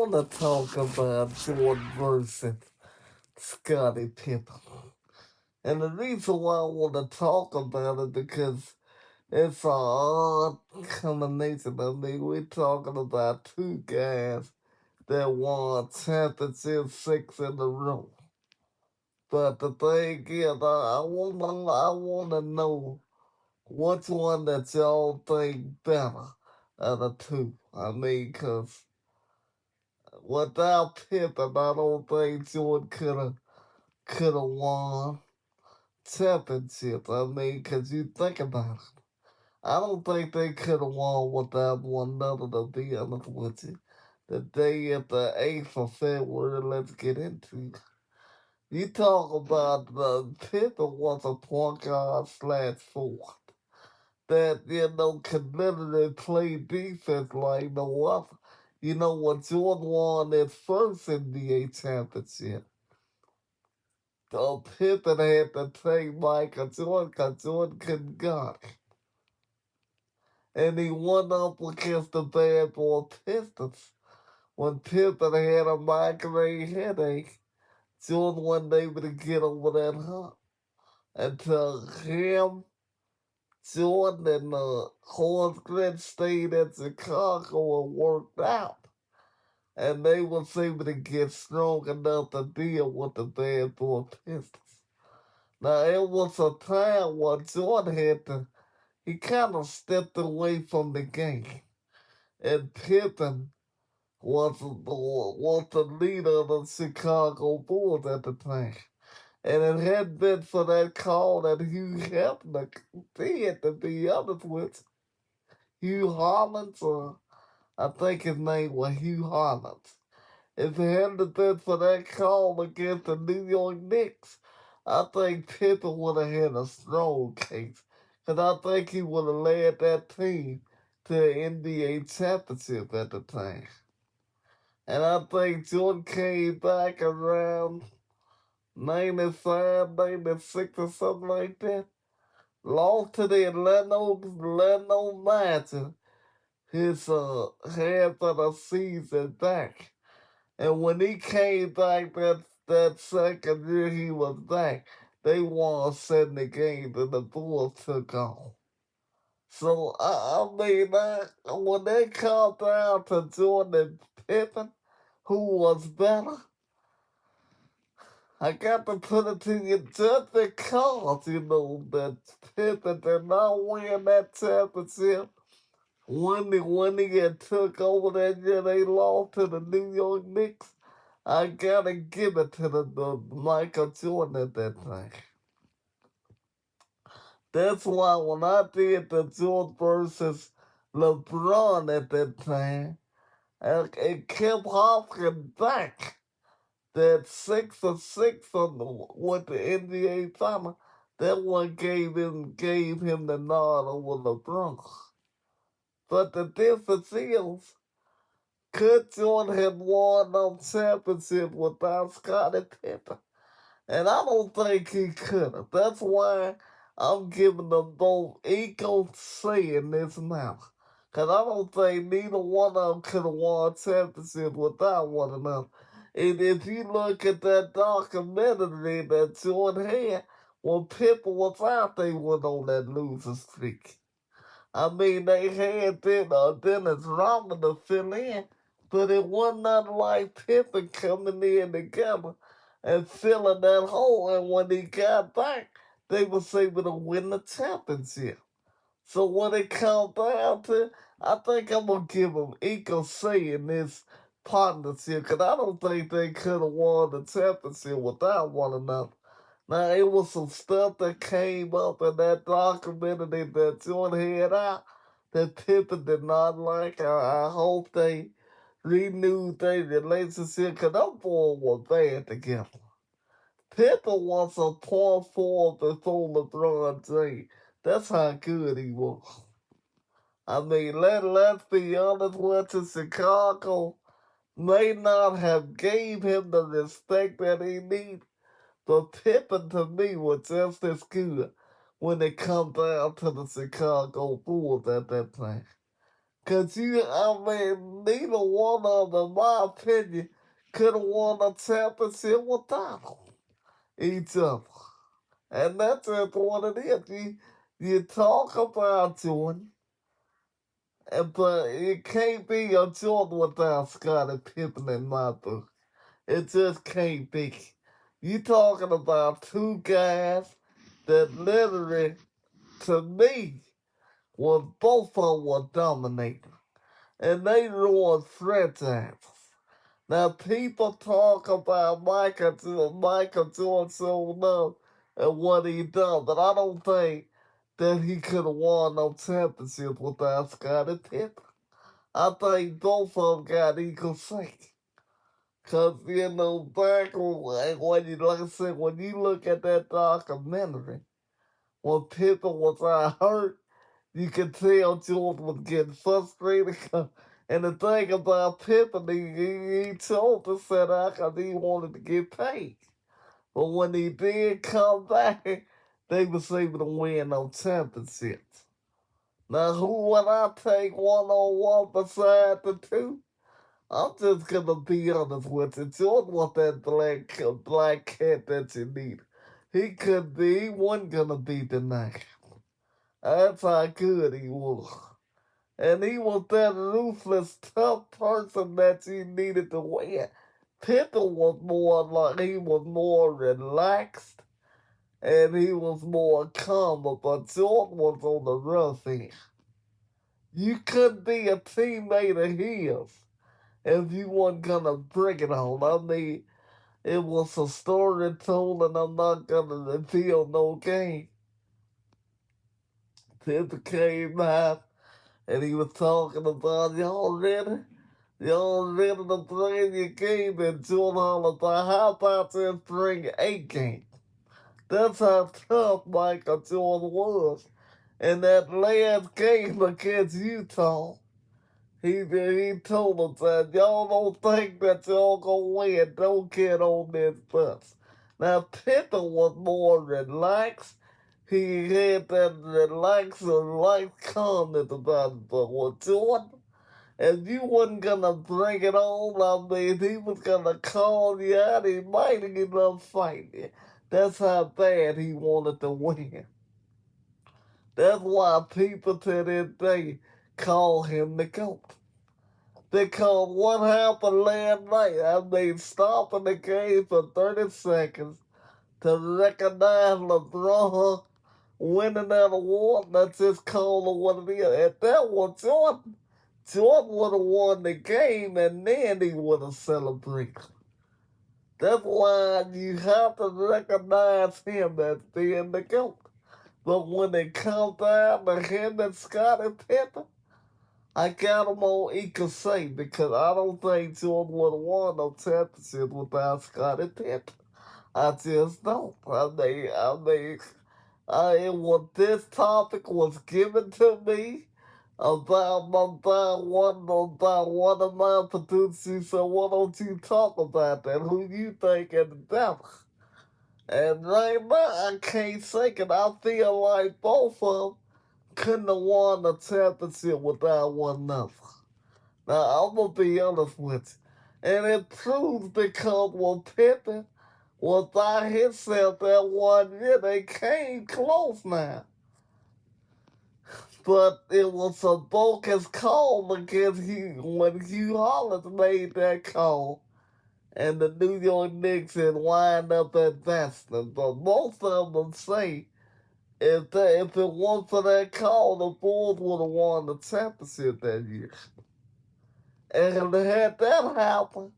want to talk about Jordan versus Scottie Pippen. And the reason why I want to talk about it because it's an odd combination. I mean, we're talking about two guys that won championship 6 in a row. But the thing is, I want to know which one that y'all think better of the two. I mean, because without Pippen, I don't think Jordan could have won championships. I mean, 'cause you think about it. I don't think they could have won without one another, to be honest with you. The day of the 8th of February, let's get into it. You talk about the Pippen was a point guard slash forward that, could literally play defense like no other. You know, when Jordan won his first NBA championship, Pippen had to take Michael Jordan because Jordan couldn't guard him. And he went up against the bad boy Pistons. When Pippen had a migraine headache, Jordan wasn't able to get over that hump until him, Jordan, and Horace Grant stayed at Chicago and worked out. And they was able to get strong enough to deal with the bad boy Pistons. Now, it was a time when Jordan he kind of stepped away from the game. And Pippen was the leader of the Chicago Bulls at the time. And it had been for that call that Hugh Hefner did, to be honest with you. Hugh Hollins, or I think his name was Hugh Hollins. If it hadn't been for that call against the New York Knicks, I think Pippen would have had a strong case. Because I think he would have led that team to the NBA championship at the time. And I think Jordan came back around 95, 96 or something like that. Lost to the Atlanta Magic his half of the season back. And when he came back that second year he was back, they won 70 games and the Bulls took off. So, when they come down to Jordan and Pippen, who was better, I got to put it to you just because, that Pippen did not win that championship. When he had took over that year, they lost to the New York Knicks. I gotta give it to the Michael Jordan at that time. That's why when I did the Jordan versus LeBron at that time, it kept harking back that 6-6 with the NBA final. That one gave him the nod over LeBron. But the difference is, could Jordan have won them championship without Scottie Pippen? And I don't think he could have. That's why I'm giving them both equal say in this matter. Because I don't think neither one of them could have won championship without one another. And if you look at that documentary that Jordan had, when Pippen was out, they went on that losing streak. I mean, they had Dennis Rodman to fill in, but it wasn't nothing like Pippen coming in together and filling that hole. And when he got back, they was able to win the championship. So when it comes down to, I think I'm gonna give them equal say in this partnership, because I don't think they could have won the championship without one another. Now, it was some stuff that came up in that documentary that Jordan had out that Pippen did not like. I hope they renewed their relationship, because them boys were bad together. Pippen was a point forward before LeBron James. That's how good he was. I mean, let's be honest with you, Chicago may not have gave him the respect that he needed, but Pippen to me was just as good when it come down to the Chicago Bulls at that time. Because neither one of them, in my opinion, could have won a championship without each other. And that's just what it is. You talk about Jordan, but it can't be a Jordan without Scottie Pippen in my book. It just can't be. You talking about two guys that literally, to me, was both of them were dominating. And they ruined franchises. Now people talk about Michael Jordan so much and what he done, but I don't think that he could have won no championship without Scottie Pippen. I think both of them got equal say. Cause back when you like I said, when you look at that documentary, when Pippen was out hurt, you could tell Jordan was getting frustrated. And the thing about Pippen, he told us that because he wanted to get paid. But when he did come back, they was able to win no championships. Now, who would I take one on one beside the two? I'm just gonna be honest with you. Jordan was that black cat that you need. He wasn't gonna be denied. That's how good he was. And he was that ruthless, tough person that you needed to win. Pippen was he was more relaxed and he was more calmer, but Jordan was on the rough end. You couldn't be a teammate of his if you weren't gonna bring it on. It was a story told, and I'm not gonna reveal no game. Pippen came out and he was talking about y'all ready to bring your game and Jordan Hall about how about this bring 8 games? That's how tough Michael Jordan was. In that last game against Utah, he told us that y'all don't think that y'all gonna win. Don't get on this bus. Now Pippen was more relaxed. He had that relaxed and light calmness about it. But with Jordan, if you wasn't gonna bring it on, he was gonna call you out. He might end up fighting you. That's how bad he wanted to win. That's why people to this day call him the GOAT. Because what happened last night, stopping the game for 30 seconds to recognize LeBron winning that award, that's just call it what it is. If that was Jordan would have won the game and then he would have celebrated. That's why you have to recognize him as being the GOAT. But when it comes down to him and Scottie Pippen, I got them on equal say because I don't think Jordan would have won no championship without Scottie Pippen. I just don't. What this topic was given to me about one of my producers, so why don't you talk about that? Who you think is the devil? And right now, I can't say it. I feel like both of them couldn't have won the championship without one another. Now, I'm going to be honest with you. And it proves because when Pippen was by himself that 1 year, they came close now. But it was a bogus call because when Hugh Hollis made that call, and the New York Knicks had wind up at Boston. But most of them say if it weren't for that call, the Bulls would have won the championship that year. And had that happened,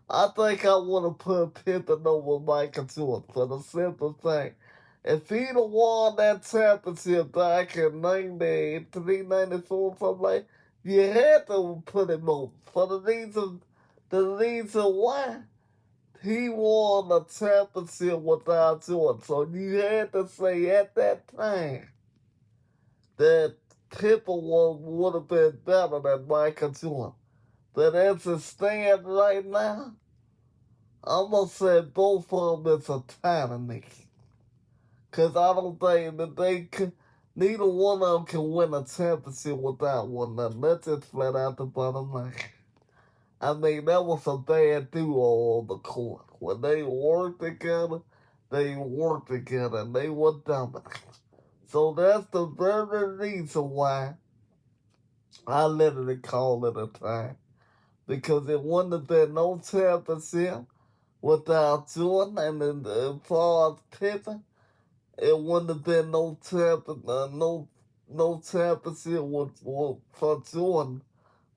I think I would have put Pippen over Michael Jordan for the simple thing. If he'd have won that championship back in 93, 94, something like, you had to put him over for the reason why he won the championship without Jordan. So you had to say at that time that Pippen would have been better than Michael Jordan. But as it stands right now, I'm going to say both of them is a tyranny. Because I don't think that Neither one of them can win a championship without one another. That's just flat out the bottom line. I mean, that was a bad duo on the court. When they worked together, and they were dominant. So that's the very reason why I literally call it a tie. Because it wouldn't have been no championship without Jordan, and then as far as Pippen, it wouldn't have been no championship for Jordan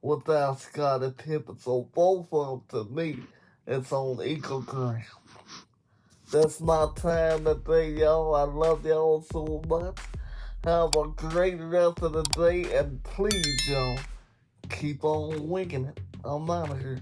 without Scottie Pippen. So both of them, to me, it's on equal ground. That's my time today, y'all. I love y'all so much. Have a great rest of the day, and please, y'all, keep on winking it. I'm out of here.